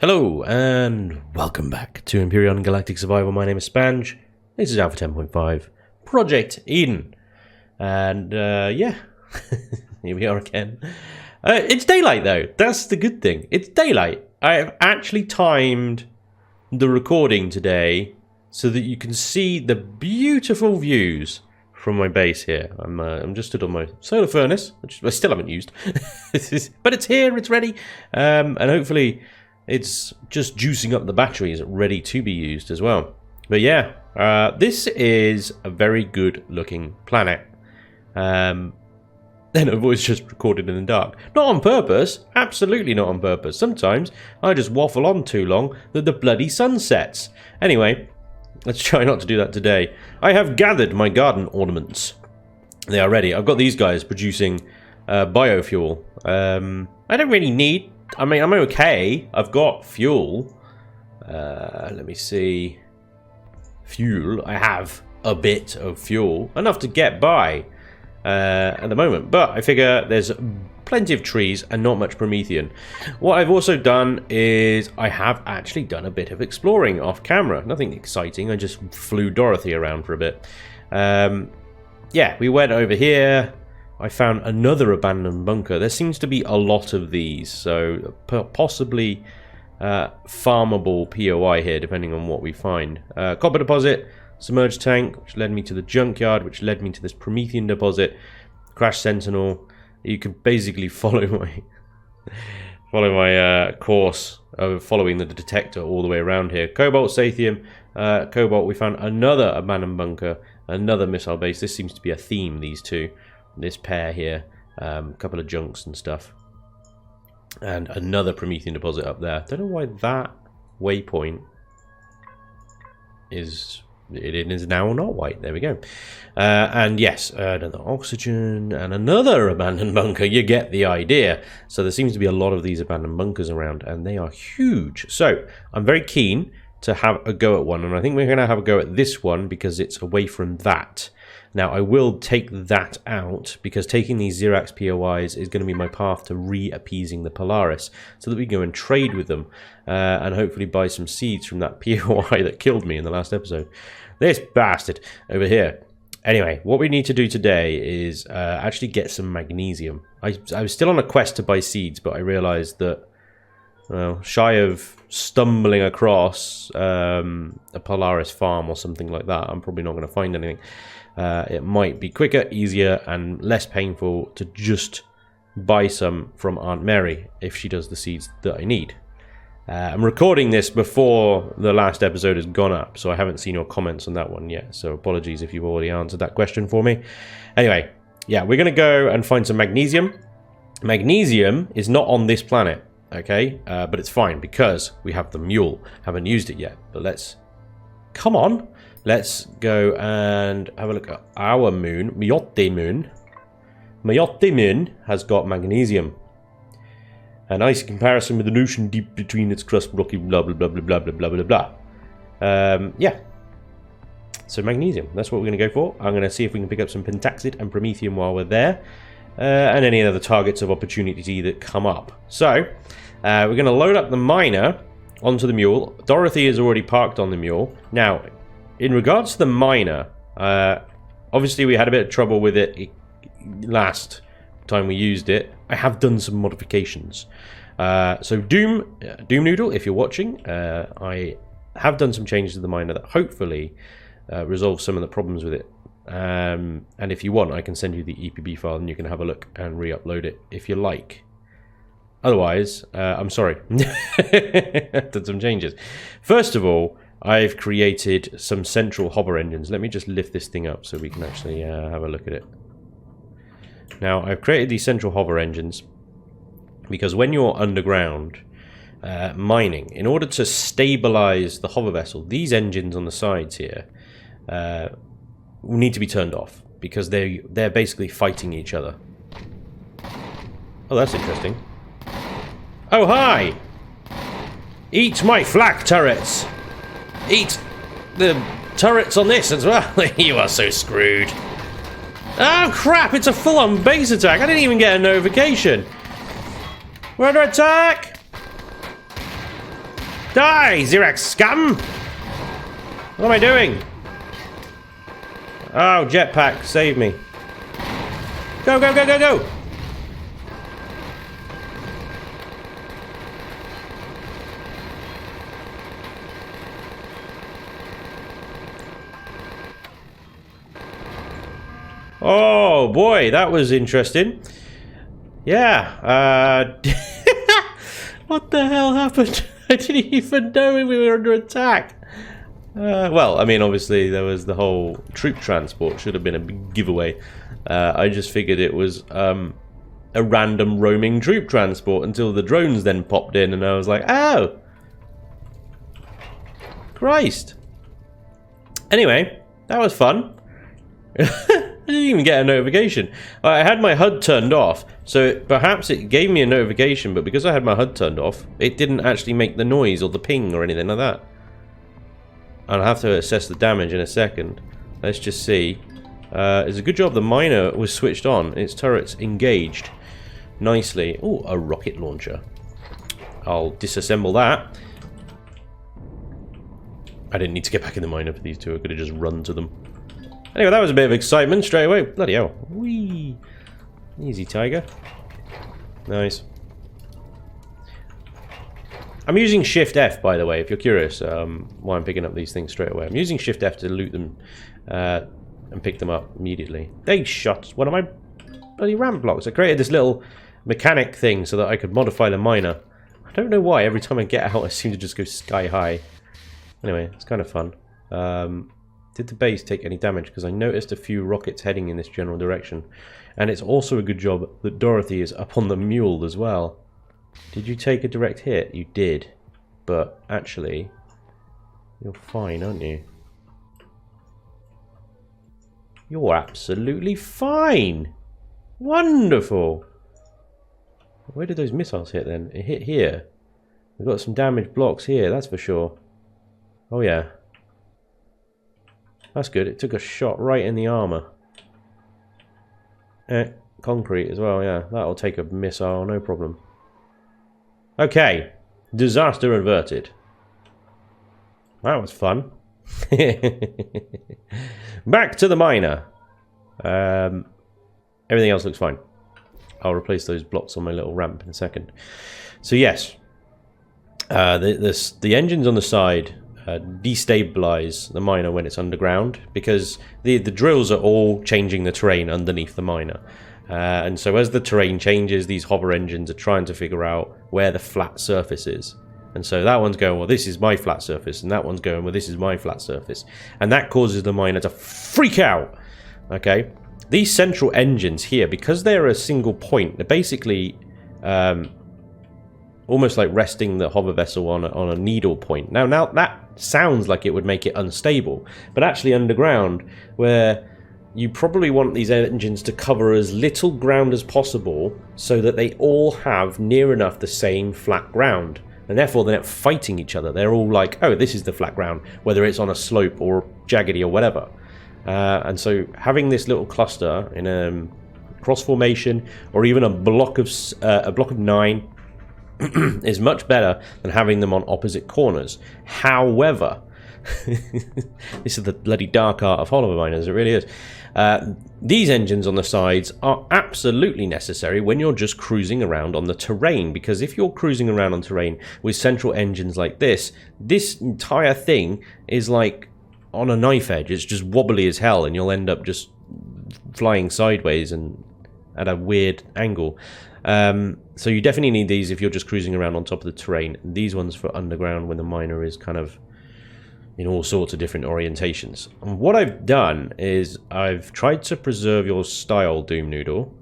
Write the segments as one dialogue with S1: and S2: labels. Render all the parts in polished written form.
S1: Hello and welcome back to Empyrion Galactic Survival. My name is Spanj. This is Alpha 10.5 Project Eden. And yeah, here we are again. It's daylight though. That's the good thing. It's daylight. I have actually timed the recording today so that you can see the beautiful views from my base here. I'm just stood on my solar furnace, which I still haven't used. But it's here, it's ready. And hopefully it's just juicing up the batteries ready to be used as well. But yeah, this is a very good looking planet. And I've always just recorded in the dark. Not on purpose, absolutely not on purpose. Sometimes I just waffle on too long that the bloody sun sets. Anyway, let's try not to do that today. I have gathered my garden ornaments. They are ready. I've got these guys producing biofuel. I don't really need... I mean, I'm okay. I've got fuel. Let me see. Fuel. I have a bit of fuel. Enough to get by at the moment. But I figure there's plenty of trees and not much Promethean. What I've also done is I have actually done a bit of exploring off camera. Nothing exciting. I just flew Dorothy around for a bit. Yeah, we went over here. I found another abandoned bunker. There seems to be a lot of these, so possibly farmable POI here, depending on what we find. Copper deposit, submerged tank, which led me to the junkyard, which led me to this Promethean deposit, crash sentinel. You can basically follow my course of following the detector all the way around here. Cobalt, Sathium, Cobalt. We found another abandoned bunker, another missile base. This seems to be a theme, these two. This pair here, a couple of junks and stuff, and another Promethean deposit up there. Don't know why that waypoint is now not white. There we go. And yes, another oxygen and another abandoned bunker. You get the idea. So there seems to be a lot of these abandoned bunkers around, and they are huge. So I'm very keen to have a go at one, and I think we're going to have a go at this one because it's away from that. Now, I will take that out because taking these Xerax POIs is going to be my path to re-appeasing the Polaris so that we can go and trade with them and hopefully buy some seeds from that POI that killed me in the last episode. This bastard over here. Anyway, what we need to do today is actually get some magnesium. I was still on a quest to buy seeds, but I realized that, well, shy of stumbling across a Polaris farm or something like that, I'm probably not going to find anything. It might be quicker, easier, and less painful to just buy some from Aunt Mary if she does the seeds that I need. I'm recording this before the last episode has gone up, so I haven't seen your comments on that one yet, so apologies if you've already answered that question for me. Anyway, yeah, we're going to go and find some magnesium. Magnesium is not on this planet, okay? But it's fine because we have the Mule. Haven't used it yet, but let's... Come on! Let's go and have a look at our moon, Myote Moon. Myote Moon has got magnesium. A nice comparison with an ocean deep between its crust, rocky, blah, blah, blah, blah, blah, blah, blah, blah, blah. Yeah. So magnesium, that's what we're going to go for. I'm going to see if we can pick up some pentaxid and promethium while we're there. And any other targets of opportunity that come up. So, we're going to load up the miner onto the Mule. Dorothy is already parked on the Mule. Now, in regards to the miner, obviously we had a bit of trouble with it last time we used it. I have done some modifications. So Doom Noodle, if you're watching, I have done some changes to the miner that hopefully resolve some of the problems with it. And if you want, I can send you the EPB file and you can have a look and re-upload it if you like. Otherwise, I'm sorry. I've done some changes. First of all, I've created some central hover engines. Let me just lift this thing up so we can actually have a look at it. Now, I've created these central hover engines because when you're underground mining, in order to stabilize the hover vessel, these engines on the sides here need to be turned off because they're basically fighting each other. Oh, that's interesting. Oh, hi! Eat my flak turrets! Eat the turrets on this as well. You are so screwed. Oh crap, it's a full-on base attack. I didn't even get a notification. We're under attack! Die, Xerox scum! What am I doing? Oh, jetpack, save me. Go, go, go, go, go! Oh boy, that was interesting. Yeah, what the hell happened? I didn't even know we were under attack. Well, I mean, obviously there was the whole troop transport, should have been a big giveaway. I just figured it was a random roaming troop transport until the drones then popped in and I was like, oh! Christ. Anyway, that was fun. I didn't even get a notification. I had my HUD turned off, so perhaps it gave me a notification, but because I had my HUD turned off, it didn't actually make the noise or the ping or anything like that. I'll have to assess the damage in a second. Let's just see. It's a good job the miner was switched on. Its turret's engaged nicely. Oh, a rocket launcher. I'll disassemble that. I didn't need to get back in the miner for these two. I could have just run to them. Anyway, that was a bit of excitement straight away. Bloody hell. Whee! Easy, tiger. Nice. I'm using Shift F, by the way, if you're curious why I'm picking up these things straight away. I'm using Shift F to loot them and pick them up immediately. They shot one of my bloody ramp blocks. I created this little mechanic thing so that I could modify the miner. I don't know why. Every time I get out, I seem to just go sky high. Anyway, it's kind of fun. Did the base take any damage? Because I noticed a few rockets heading in this general direction. And it's also a good job that Dorothy is up on the mule as well. Did you take a direct hit? You did. But actually, you're fine, aren't you? You're absolutely fine! Wonderful! Where did those missiles hit then? It hit here. We've got some damaged blocks here, that's for sure. Oh yeah. That's good. It took a shot right in the armor. Concrete as well, yeah. That'll take a missile, no problem. Okay. Disaster averted. That was fun. Back to the miner. Everything else looks fine. I'll replace those blocks on my little ramp in a second. So yes. The engines on the side destabilize the miner when it's underground, because the drills are all changing the terrain underneath the miner, and so as the terrain changes, these hover engines are trying to figure out where the flat surface is, and so that one's going, well, this is my flat surface, and that one's going, well, this is my flat surface, and that causes the miner to freak out. Okay, these central engines here, because they're a single point, they're basically almost like resting the hover vessel on a needle point. Now that sounds like it would make it unstable, but actually underground, where you probably want these engines to cover as little ground as possible so that they all have near enough the same flat ground, and therefore they're not fighting each other. They're all like, oh, this is the flat ground, whether it's on a slope or jaggedy or whatever. And so having this little cluster in a cross formation, or even a block of 9 is much better than having them on opposite corners. However, this is the bloody dark art of hollow miners, it really is. These engines on the sides are absolutely necessary when you're just cruising around on the terrain, because if you're cruising around on terrain with central engines like this entire thing is like on a knife edge. It's just wobbly as hell, and you'll end up just flying sideways and at a weird angle. So you definitely need these if you're just cruising around on top of the terrain. These ones for underground when the miner is kind of in all sorts of different orientations. And what I've done is I've tried to preserve your style, Doom Noodle,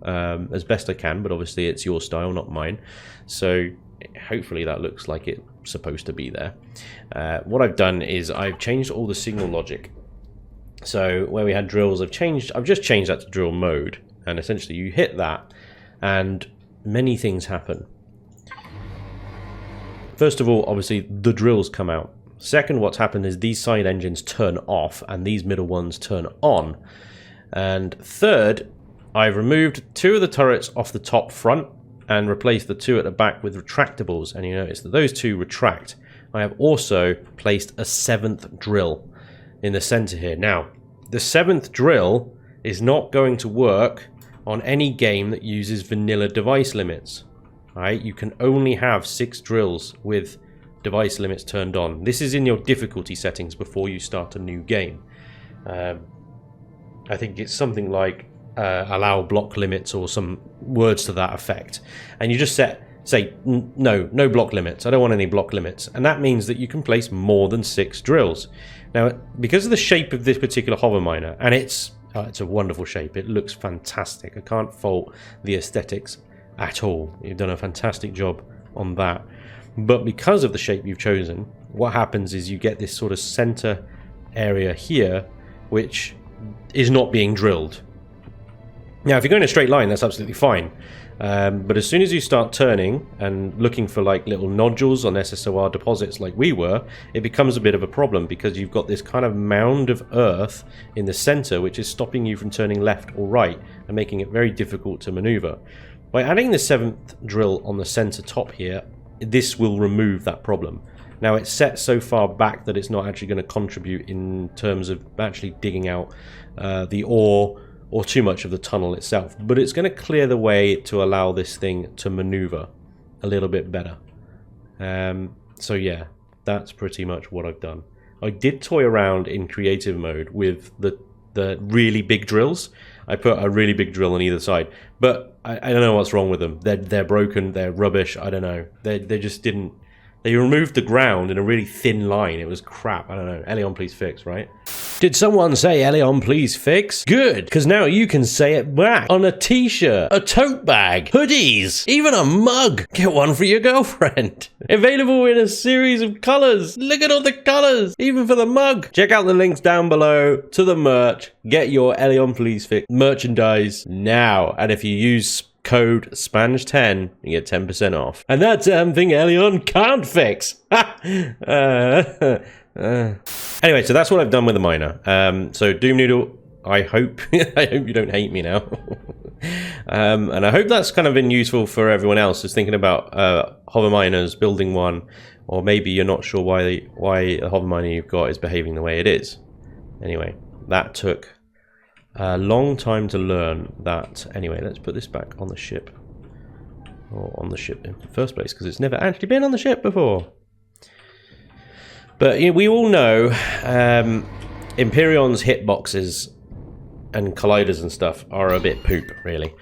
S1: as best I can, but obviously it's your style, not mine. So hopefully that looks like it's supposed to be there. What I've done is I've changed all the signal logic. So where we had drills, I've just changed that to drill mode, and essentially you hit that and many things happen. First of all, obviously the drills come out. Second, what's happened is these side engines turn off and these middle ones turn on. And third, I've removed 2 of the turrets off the top front and replaced the 2 at the back with retractables, and you notice that those 2 retract. I have also placed a 7th drill in the center here. Now, the 7th drill is not going to work on any game that uses vanilla device limits. Right? You can only have 6 drills with device limits turned on. This is in your difficulty settings before you start a new game. I think it's something like allow block limits or some words to that effect. And you just say, no block limits. I don't want any block limits. And that means that you can place more than 6 drills. Now, because of the shape of this particular hover miner, and it's a wonderful shape. It looks fantastic. I can't fault the aesthetics at all. You've done a fantastic job on that. But because of the shape you've chosen, what happens is you get this sort of center area here, which is not being drilled. Now, if you're going in a straight line, that's absolutely fine. But as soon as you start turning and looking for like little nodules on SSOR deposits like we were, it becomes a bit of a problem because you've got this kind of mound of earth in the center which is stopping you from turning left or right and making it very difficult to maneuver. By adding the 7th drill on the center top here, this will remove that problem. Now it's set so far back that it's not actually going to contribute in terms of actually digging out the ore or too much of the tunnel itself, but it's going to clear the way to allow this thing to maneuver a little bit better. So yeah, that's pretty much what I've done. I did toy around in creative mode with the really big drills. I put a really big drill on either side, but I don't know what's wrong with them. They're broken, they're rubbish, I don't know. They just didn't... They removed the ground in a really thin line. It was crap. I don't know. Elion, please fix, right? Did someone say Elion, please fix? Good, because now you can say it back on a t-shirt, a tote bag, hoodies, even a mug. Get one for your girlfriend. Available in a series of colors. Look at all the colors, even for the mug. Check out the links down below to the merch. Get your Elion, please fix merchandise now. And if you use code Spanj10, you get 10% off. And that damn thing Elion can't fix. Anyway, so that's what I've done with the miner. So Doom Noodle, I hope you don't hate me now. And I hope that's kind of been useful for everyone else who's thinking about hover miners, building one, or maybe you're not sure why the hover miner you've got is behaving the way it is. Anyway, that took a long time to learn that. Anyway, let's put this back on the ship. Or on the ship in the first place, because it's never actually been on the ship before. But we all know Empyrion's hitboxes and colliders and stuff are a bit poop, really.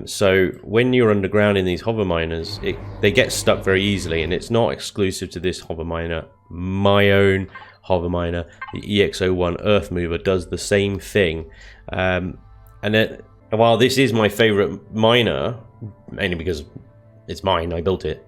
S1: So when you're underground in these hover miners, they get stuck very easily, and it's not exclusive to this hover miner. My own hover miner, the EX01 Earth Mover, does the same thing. And while this is my favorite miner, mainly because it's mine, I built it,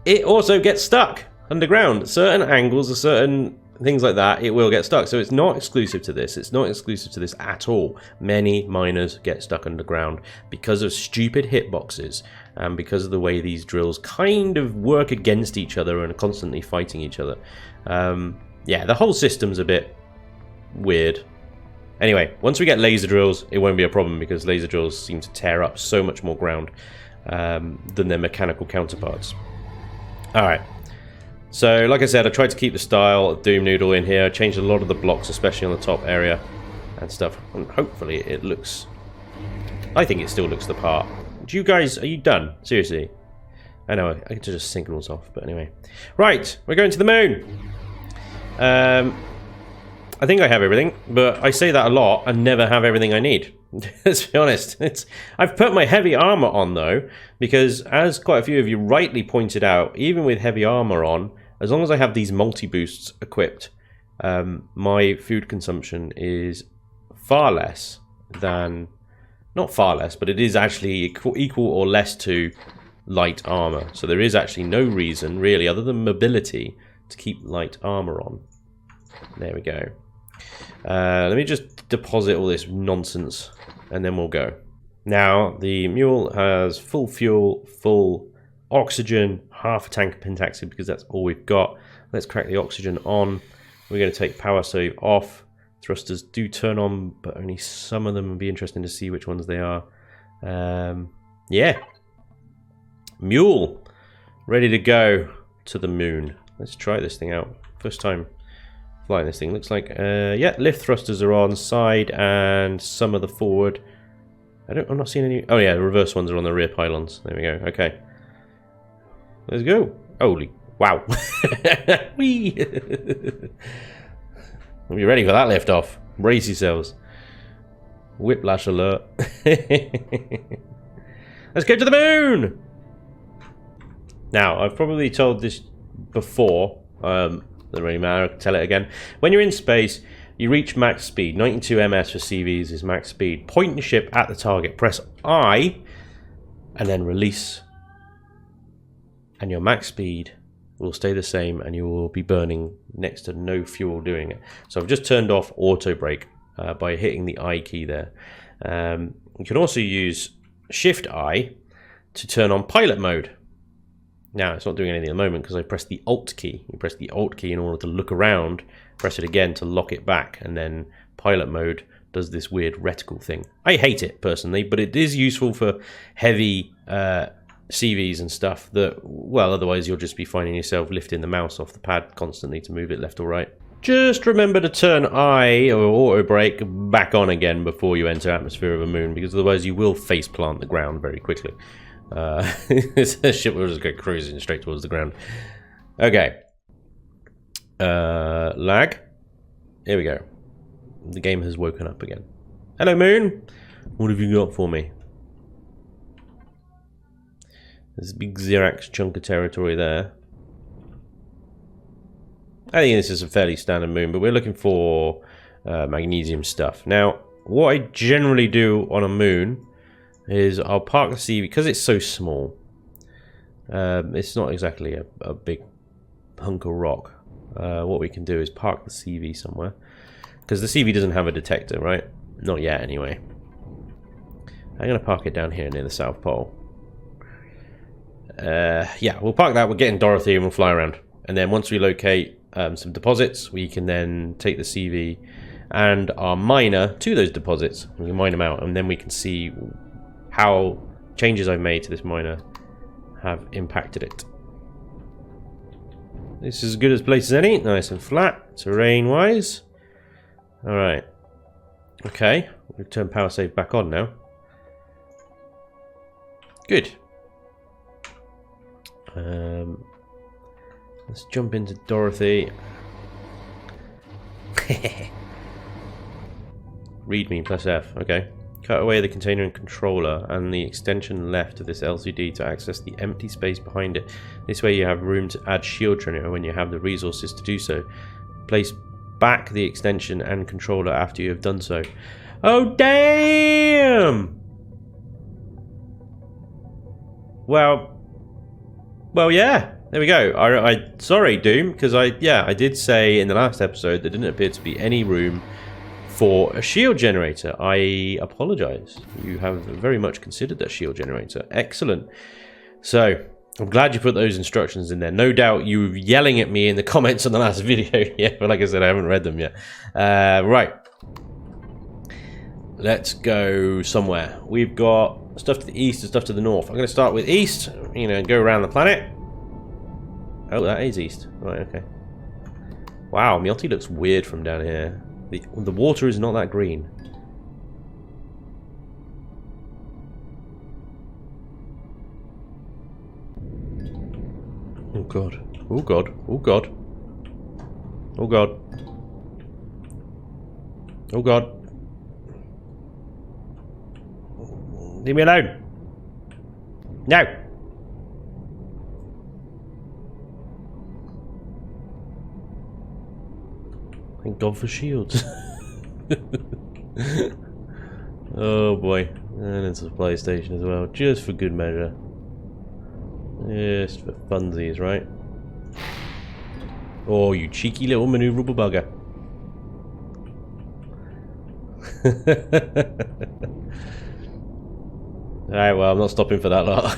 S1: it also gets stuck underground. Certain angles or certain things like that, it will get stuck. So it's not exclusive to this. It's not exclusive to this at all. Many miners get stuck underground because of stupid hitboxes and because of the way these drills kind of work against each other and are constantly fighting each other. Yeah, the whole system's a bit weird. Anyway, once we get laser drills, it won't be a problem because laser drills seem to tear up so much more ground than their mechanical counterparts. Alright, so like I said, I tried to keep the style of Doom Noodle in here. I changed a lot of the blocks, especially on the top area and stuff, and hopefully it looks... I think it still looks the part. Do you guys... Are you done? Seriously? I know, I could just signals off, but anyway. Right, we're going to the moon! I think I have everything, but I say that a lot and never have everything I need. Let's be honest. I've put my heavy armor on, though, because as quite a few of you rightly pointed out, even with heavy armor on, as long as I have these multi-boosts equipped, my food consumption is far less than... Not far less, but it is actually equal or less to light armor. So there is actually no reason, really, other than mobility, to keep light armor on. There we go. Let me just deposit all this nonsense, and then we'll go. Now, the Mule has full fuel, full oxygen, half a tank of pentaxid, because that's all we've got. Let's crack the oxygen on. We're going to take power save off. Thrusters do turn on, but only some of them. Would be interesting to see which ones they are. Yeah. Mule. Ready to go. to the moon. Let's try this thing out. First time flying this thing. Looks like, yeah, lift thrusters are on side and some of the forward. I'm not seeing any. Oh yeah, the reverse ones are on the rear pylons. There we go. Okay. Let's go. Holy wow. Whee! Are you ready for that lift off? Brace yourselves. Whiplash alert. Let's go to the moon! Now, I've probably told this before. Doesn't really matter, I can tell it again. When you're in space, you reach max speed. 92 ms for CVs is max speed. Point your ship at the target. Press I, and then release. And your max speed will stay the same, and you will be burning next to no fuel doing it. So I've just turned off auto brake by hitting the I key there. You can also use Shift I to turn on pilot mode. Now it's not doing anything at the moment because I pressed the Alt key. You press the Alt key in order to look around, press it again to lock it back, and then pilot mode does this weird reticle thing. I hate it personally, but it is useful for heavy CVs and stuff that, well, otherwise you'll just be finding yourself lifting the mouse off the pad constantly to move it left or right. Just remember to turn I or auto brake back on again before you enter atmosphere of a moon, because otherwise you will face plant the ground very quickly. This ship will just go cruising straight towards the ground. Okay. Lag. Here we go. The game has woken up again. Hello, moon. What have you got for me? There's a big Xerax chunk of territory there. I think this is a fairly standard moon, but we're looking for magnesium stuff. Now, what I generally do on a moon is I'll park the CV, because it's so small. It's not exactly a big hunk of rock. What we can do is park the CV somewhere, because the CV doesn't have a detector, right? Not yet, anyway. I'm going to park it down here near the South Pole. Yeah, we'll park that. We'll get in Dorothy and we'll fly around. And then once we locate some deposits, we can then take the CV and our miner to those deposits. We can mine them out, and then we can see how changes I've made to this miner have impacted it. This is as good as place as any. Nice and flat, terrain-wise. Alright. Okay, we'll turn power save back on now. Good. Let's jump into Dorothy. Read me plus F. Okay. Cut away the container and controller and the extension left of this LCD to access the empty space behind it. This way you have room to add shield generator when you have the resources to do so. Place back the extension and controller after you have done so. Oh damn! Well, yeah. There we go. Sorry, Doom, because I did say in the last episode there didn't appear to be any room for a shield generator. I apologize. You have very much considered that shield generator. Excellent. So, I'm glad you put those instructions in there. No doubt you were yelling at me in the comments on the last video. Yeah, but like I said, I haven't read them yet. Right. Let's go somewhere. We've got stuff to the east and stuff to the north. I'm going to start with east, you know, and go around the planet. Oh, that is east. Right, okay. Wow, Mule looks weird from down here. The water is not that green. Oh god. Oh god. Oh god. Oh god. Oh god. Leave me alone. No. Thank God for shields. Oh boy. And it's a supply station as well, just for good measure. Just for funsies, right? Oh, you cheeky little maneuverable bugger. Alright, well, I'm not stopping for that lot.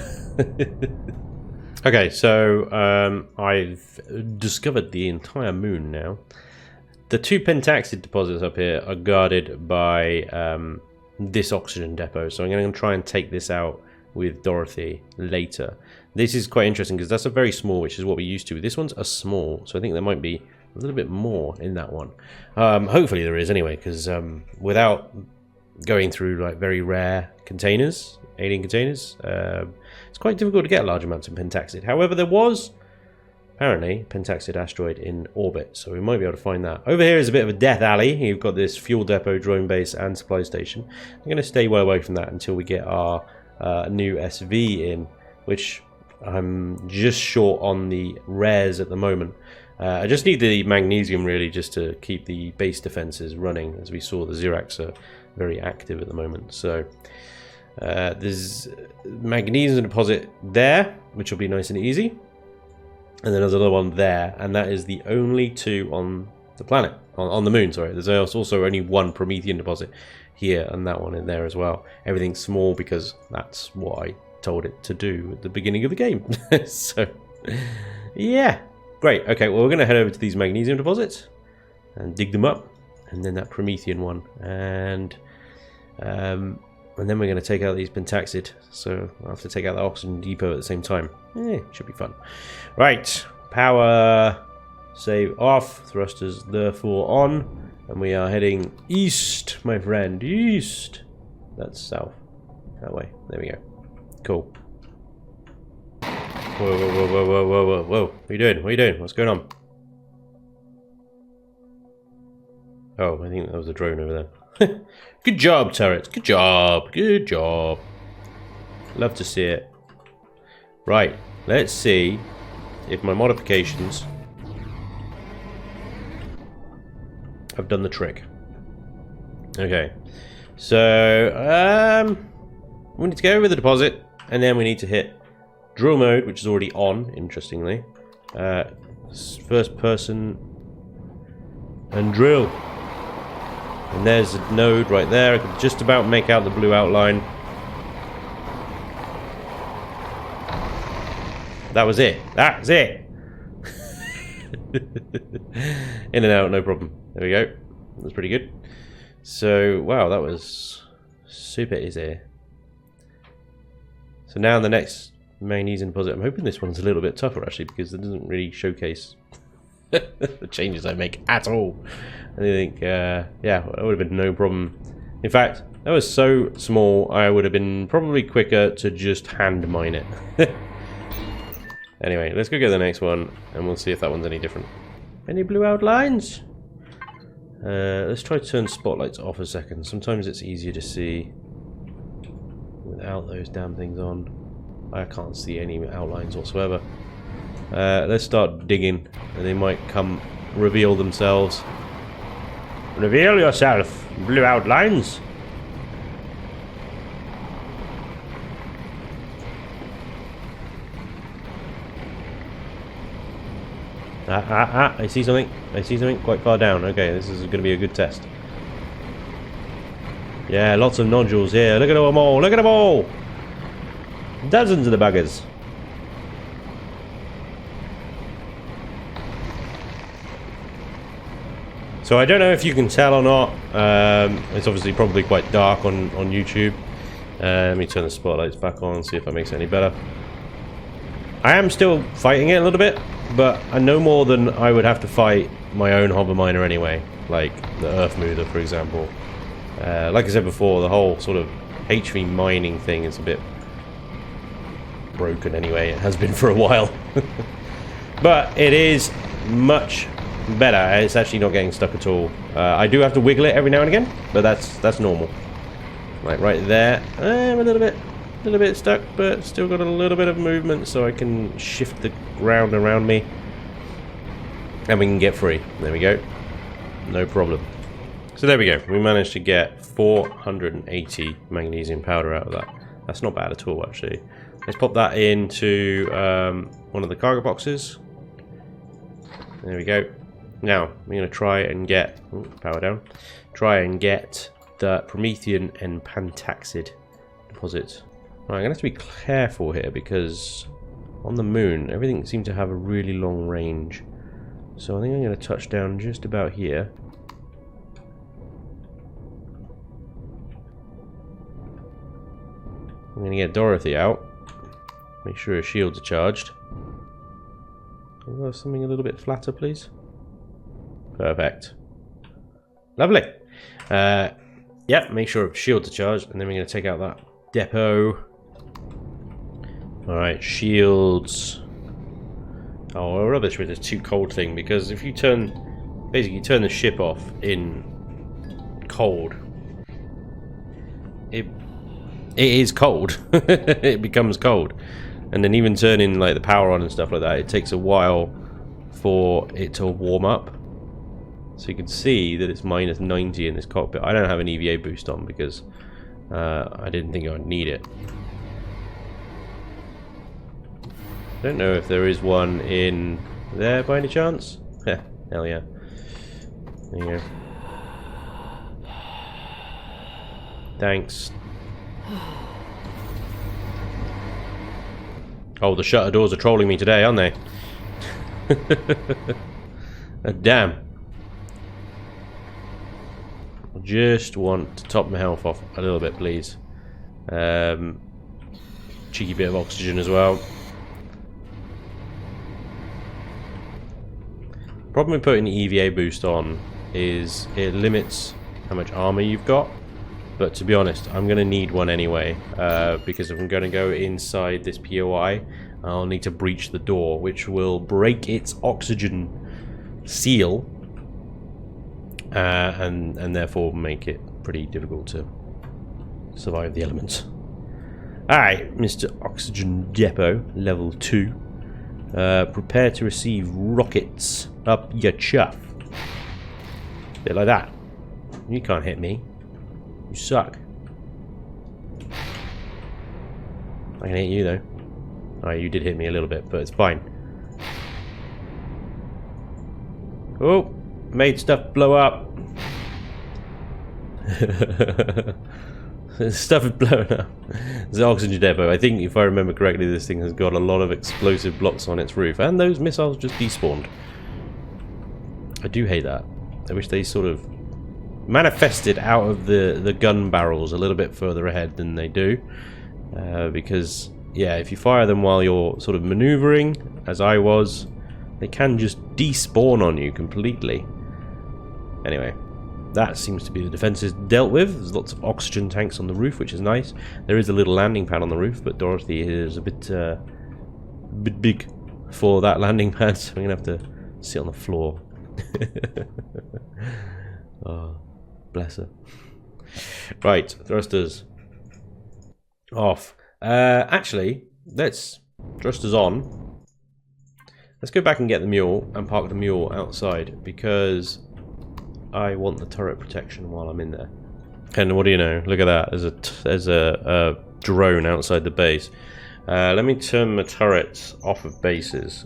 S1: Okay, so I've discovered the entire moon now. The two pentaxid deposits up here are guarded by this oxygen depot, so I'm going to try and take this out with Dorothy later. This is quite interesting because that's a very small, which is what we're used to. This one's a small, so I think there might be a little bit more in that one. Hopefully there is anyway, because without going through like very rare containers, alien containers, it's quite difficult to get large amounts of pentaxid. However, there was apparently pentaxid asteroid in orbit, so we might be able to find that. Over here is a bit of a death alley. You've got this fuel depot, drone base, and supply station. I'm going to stay well away from that until we get our new SV in, which I'm just short on the rares at the moment. I just need the magnesium really just to keep the base defenses running. As we saw, the Zirax are very active at the moment. So there's magnesium deposit there, which will be nice and easy. And then there's another one there, and that is the only two on the planet, on the moon, sorry. There's also only one Promethean deposit here, and that one in there as well. Everything's small because that's what I told it to do at the beginning of the game. So, yeah. Great. Okay, well, we're going to head over to these magnesium deposits and dig them up, and then that Promethean one, and then we're going to take out these pentaxid. So I'll have to take out the oxygen depot at the same time. Should be fun. Right, power save off, thrusters therefore on, and we are heading east, my friend, east. That's south. That way. There we go. Cool. Whoa, whoa, whoa, whoa, whoa, whoa, whoa, whoa. What are you doing? What are you doing? What's going on? Oh, I think that was a drone over there. Good job, turrets. Good job. Good job. Love to see it. Right. Let's see if my modifications have done the trick. Okay. So, we need to go over the deposit, and then we need to hit drill mode, which is already on, interestingly. First person and drill. And there's a node right there. I can just about make out the blue outline. That was it. That's it. In and out, no problem. There we go. That's pretty good. So, wow, that was super easy. So now the next magnesium deposit, I'm hoping this one's a little bit tougher actually, because it doesn't really showcase the changes I make at all. I think, yeah, that would have been no problem. In fact, that was so small, I would have been probably quicker to just hand mine it. Anyway, let's go get the next one, and we'll see if that one's any different. Any blue outlines? Let's try to turn spotlights off a second. Sometimes it's easier to see without those damn things on. I can't see any outlines whatsoever. Let's start digging, and they might come reveal themselves. Reveal yourself, blue outlines. I see something. I see something quite far down. Okay, this is going to be a good test. Yeah, lots of nodules here. Look at them all. Look at them all. Dozens of the buggers. So I don't know if you can tell or not. It's obviously probably quite dark on YouTube. Let me turn the spotlights back on and see if that makes it any better. I am still fighting it a little bit, but I know more than I would have to fight my own hover miner anyway, like the Earth Mover, for example. Like I said before, the whole sort of HV mining thing is a bit broken anyway. It has been for a while. But it is much better. It's actually not getting stuck at all. I do have to wiggle it every now and again, but that's normal. Like right there, I'm a little bit stuck, but still got a little bit of movement, so I can shift the ground around me, and we can get free. There we go, no problem. So there we go. We managed to get 480 magnesium powder out of that. That's not bad at all, actually. Let's pop that into one of the cargo boxes. There we go. Now we're going to try and get power down. Try and get the Promethean and Pentaxid deposit. Right, I'm going to have to be careful here because on the moon everything seems to have a really long range. So I think I'm going to touch down just about here. I'm going to get Dorothy out. Make sure his shields are charged. Can we have something a little bit flatter, please? Perfect. Lovely. Yeah, make sure shields are charged, and then we're going to take out that depot. Alright, shields. Oh, we're rubbish with this too cold thing, because if you turn, basically turn the ship off in cold, it is cold. It becomes cold. And then even turning like the power on and stuff like that, it takes a while for it to warm up. So you can see that it's minus 90 in this cockpit. I don't have an EVA boost on because I didn't think I would need it. I don't know if there is one in there by any chance. Heh, hell yeah. There you go. Thanks. Oh, the shutter doors are trolling me today, aren't they? Damn. I just want to top my health off a little bit, please. Cheeky bit of oxygen as well. Problem with putting the EVA boost on is it limits how much armor you've got. But to be honest, I'm going to need one anyway, because if I'm going to go inside this POI, I'll need to breach the door, which will break its oxygen seal, and therefore make it pretty difficult to survive the elements. Alright, Mr. Oxygen Depot, level 2. Prepare to receive rockets up your chuff. Bit like that. You can't hit me. You suck. I can hit you though. Alright, you did hit me a little bit, but it's fine. Oh, made stuff blow up. Stuff is blowing up. It's the oxygen depot. I think, if I remember correctly, this thing has got a lot of explosive blocks on its roof, and those missiles just despawned. I do hate that. I wish they sort of manifested out of the gun barrels a little bit further ahead than they do, because yeah, if you fire them while you're sort of maneuvering, as I was, they can just despawn on you completely. Anyway, that seems to be the defenses dealt with. There's lots of oxygen tanks on the roof, which is nice. There is a little landing pad on the roof, but Dorothy is a bit big for that landing pad, so I'm gonna have to sit on the floor. Oh, bless her. Right, thrusters off. Actually, let's thrusters on. Let's go back and get the mule and park the mule outside, because I want the turret protection while I'm in there. And what do you know? Look at that. There's a drone outside the base. Let me turn my turrets off of bases.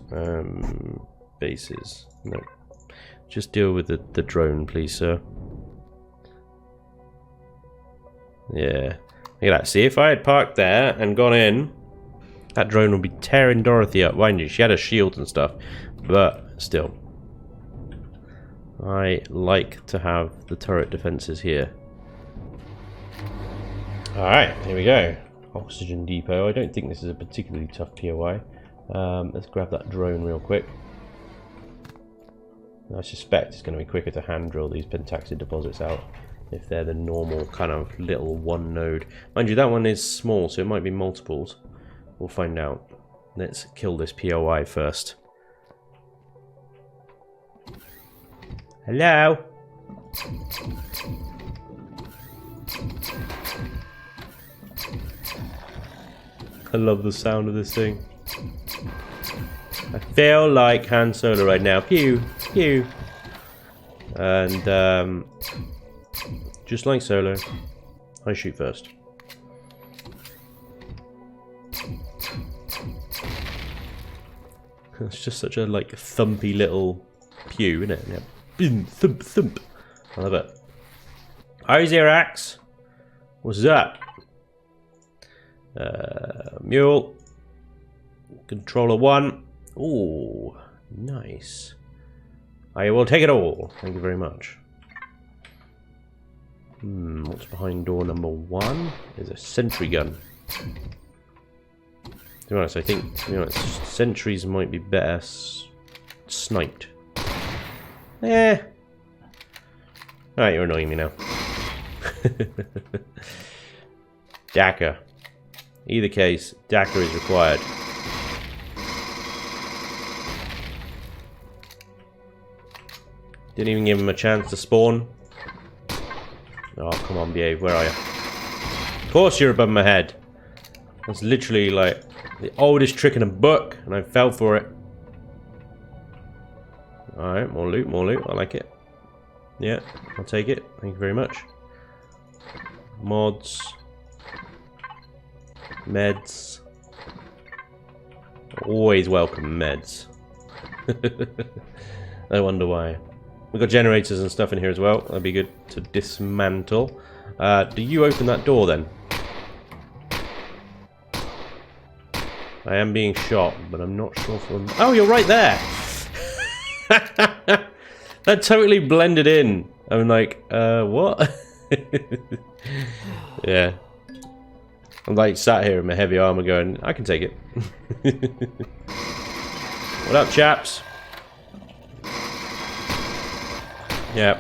S1: Bases. No. Just deal with the drone, please, sir. Yeah. Look at that. See, if I had parked there and gone in, that drone would be tearing Dorothy up. Mind you, she had her shields and stuff, but still. I like to have the turret defenses here. Alright, here we go. Oxygen depot. I don't think this is a particularly tough POI. Let's grab that drone real quick. I suspect it's going to be quicker to hand drill these pentaxid deposits out if they're the normal kind of little one node. Mind you, that one is small, so it might be multiples. We'll find out. Let's kill this POI first. Hello? I love the sound of this thing. I feel like Han Solo right now. Pew! Pew! And, just like Solo, I shoot first. It's just such a, like, thumpy little pew, isn't it? Yeah. Boom, thump, thump. I love it. Hi, Xerax. What's up? Mule. Controller 1. Ooh, nice. I will take it all. Thank you very much. What's behind door number 1? There's a sentry gun. To be honest, I think sentries might be better sniped. Eh. Alright, you're annoying me now. Daka. Either case, Daka is required. Didn't even give him a chance to spawn. Oh, come on, behave. Where are you? Of course you're above my head. That's literally like the oldest trick in a book, and I fell for it. Alright, more loot, more loot. I like it. Yeah, I'll take it. Thank you very much. Mods. Meds. Always welcome meds. I wonder why. We've got generators and stuff in here as well. That'd be good to dismantle. Do you open that door then? I am being shot, but I'm not sure from... Oh, you're right there! That totally blended in. I'm like, what? Yeah. I'm like sat here in my heavy armor going, I can take it. What up, chaps? Yep.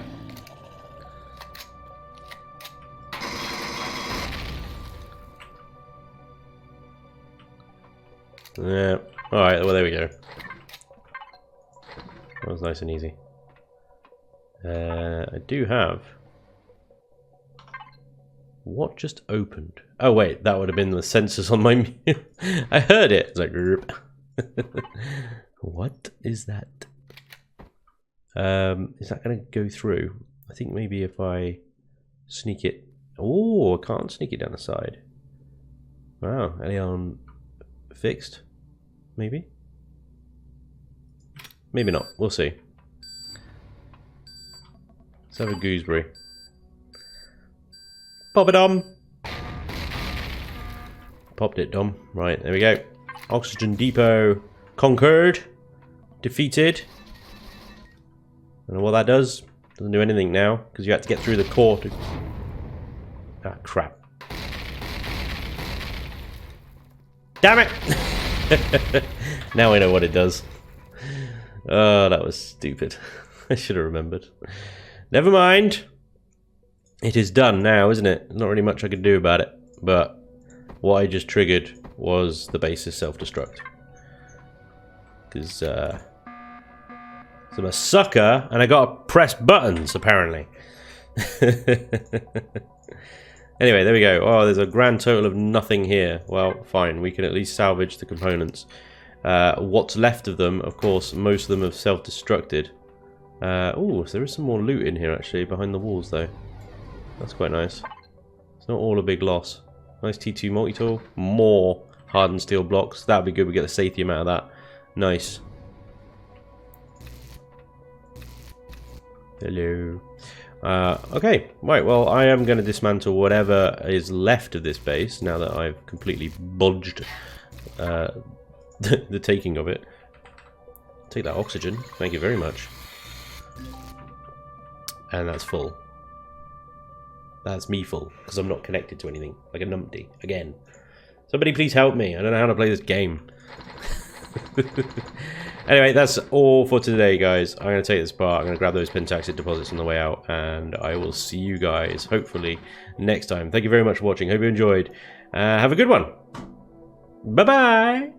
S1: Yeah. Alright, well there we go. That was nice and easy. I do have... What just opened? Oh wait, that would have been the sensors on my... I heard it! It's like... What is that? Is that going to go through? I think maybe if I sneak it... Oh, I can't sneak it down the side. Wow, Elion fixed? Maybe? Maybe not. We'll see. Let's have a gooseberry. Pop it on! Popped it, Dom. Right, there we go. Oxygen depot conquered. Defeated. I don't know what that does. Doesn't do anything now, because you had to get through the core to... Ah, crap. Damn it! Now I know what it does. Oh, that was stupid. I should have remembered. Never mind. It is done now, isn't it? Not really much I could do about it. But what I just triggered was the base's self-destruct. Because, I'm a sucker, and I gotta press buttons, apparently. Anyway, there we go. Oh, there's a grand total of nothing here. Well, fine. We can at least salvage the components. What's left of them, of course, most of them have self-destructed. Oh, so there is some more loot in here, actually, behind the walls, though. That's quite nice. It's not all a big loss. Nice T2 multi-tool. More hardened steel blocks. That would be good. We get the sathium out of that. Nice. Hello. Okay, right, well, I am going to dismantle whatever is left of this base now that I've completely budged the taking of it. Take that oxygen, thank you very much. And that's full. That's me full, because I'm not connected to anything, like a numpty, again. Somebody please help me, I don't know how to play this game. Anyway, that's all for today, guys. I'm going to take this part, I'm going to grab those pentaxid deposits on the way out, and I will see you guys, hopefully, next time. Thank you very much for watching, hope you enjoyed. Have a good one. Bye-bye!